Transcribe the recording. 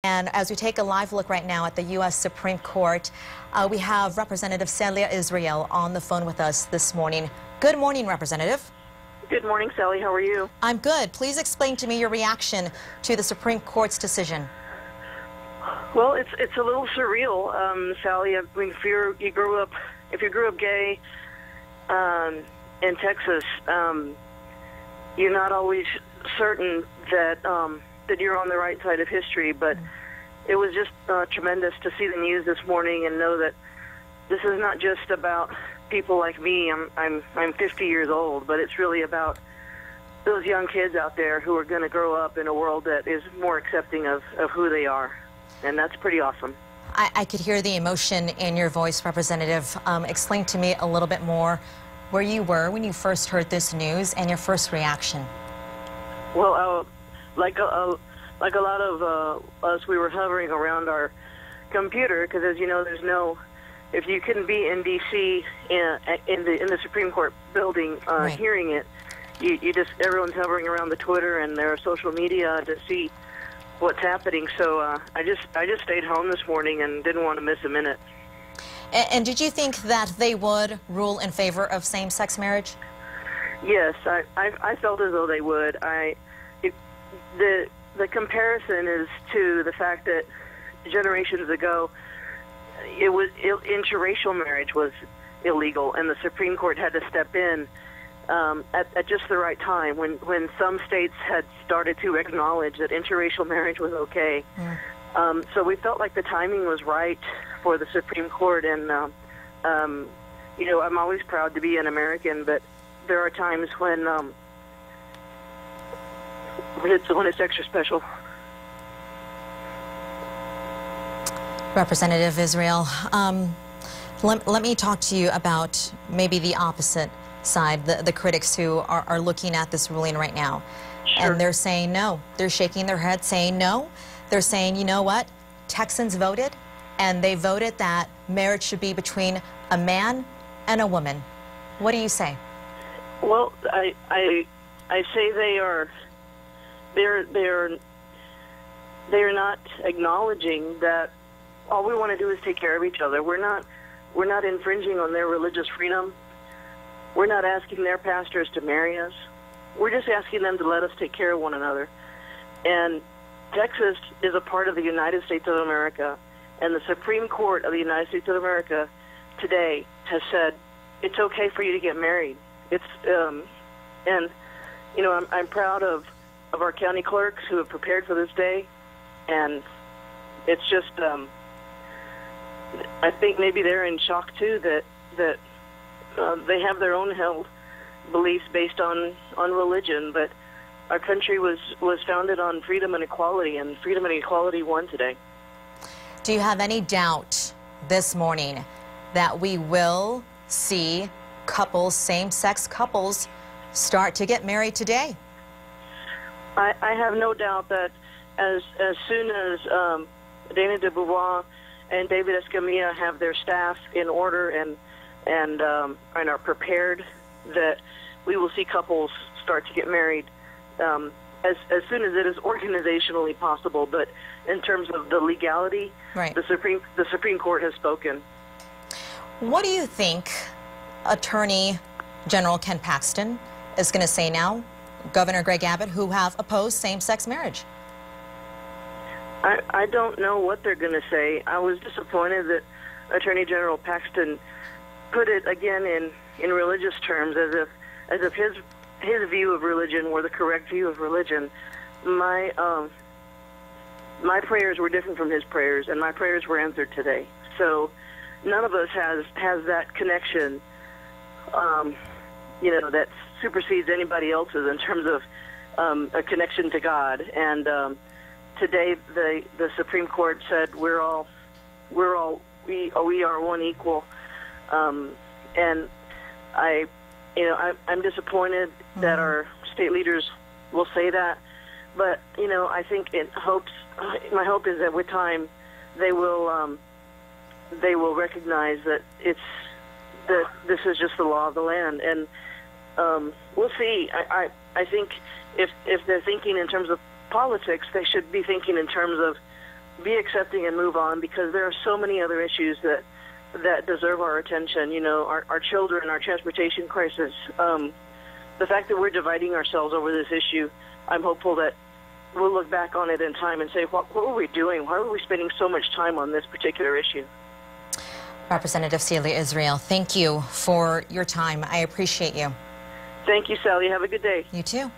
And as we take a live look right now at the U.S. Supreme Court, we have Representative Celia Israel on the phone with us this morning. Good morning, Representative. Good morning, Sally. How are you? I'm good. Please explain to me your reaction to the Supreme Court's decision. Well, it's a little surreal, Sally. I mean, if you grew up gay in Texas, you're not always certain that that you're on the right side of history. But it was just tremendous to see the news this morning and know that this is not just about people like me. I'm 50 years old, but it's really about those young kids out there who are going to grow up in a world that is more accepting of who they are. And that's pretty awesome. I could hear the emotion in your voice, Representative. Explain to me a little bit more where you were when you first heard this news and your first reaction. Well, like a lot of us, we were hovering around our computer because, as you know, if you couldn't be in D.C. in the Supreme Court building Right. hearing it, everyone's hovering around the Twitter and their social media to see what's happening. So I just stayed home this morning and didn't want to miss a minute. And did you think that they would rule in favor of same-sex marriage? Yes, I felt as though they would. The comparison is to the fact that generations ago, interracial marriage was illegal, and the Supreme Court had to step in at just the right time when some states had started to acknowledge that interracial marriage was okay. So we felt like the timing was right for the Supreme Court, and you know, I'm always proud to be an American, but there are times when it's extra special. Representative Israel, let me talk to you about maybe the opposite side, the critics who are looking at this ruling right now. Sure. And they're saying no. They're shaking their head saying no. They're saying, you know what? Texans voted, and they voted that marriage should be between a man and a woman. What do you say? Well, I say they're not acknowledging that all we want to do is take care of each other. We're not infringing on their religious freedom. We're not asking their pastors to marry us. We're just asking them to let us take care of one another. And Texas is a part of the United States of America, and the Supreme Court of the United States of America today has said it's okay for you to get married. It's and you know, I'm proud of our county clerks who have prepared for this day, and it's just I think maybe they're in shock too that they have their own held beliefs based on religion, but our country was founded on freedom and equality, and freedom and equality won today. Do you have any doubt this morning that we will see couples, same-sex couples, start to get married today? I have no doubt that as soon as Dana de Beauvoir and David Escamilla have their staff in order and are prepared, that we will see couples start to get married as soon as it is organizationally possible. But in terms of the legality, Right. the Supreme Court has spoken. What do you think Attorney General Ken Paxton is going to say now, Governor Greg Abbott, who have opposed same-sex marriage? I don't know what they're going to say. I was disappointed that Attorney General Paxton put it again in religious terms, as if his view of religion were the correct view of religion. My prayers were different from his prayers, and my prayers were answered today. So none of us has that connection, you know, that supersedes anybody else's in terms of a connection to God. And today the Supreme Court said we are one equal, and I'm disappointed that our state leaders will say that, but you know, I think my hope is that with time they will recognize that this is just the law of the land, and we'll see. I think if they're thinking in terms of politics, they should be thinking in terms of be accepting and move on, because there are so many other issues that deserve our attention. You know, our children, our transportation crisis, the fact that we're dividing ourselves over this issue. I'm hopeful that we'll look back on it in time and say, what were we doing? Why were we spending so much time on this particular issue? Representative Celia Israel, thank you for your time. I appreciate you. Thank you, Sally. Have a good day. You too.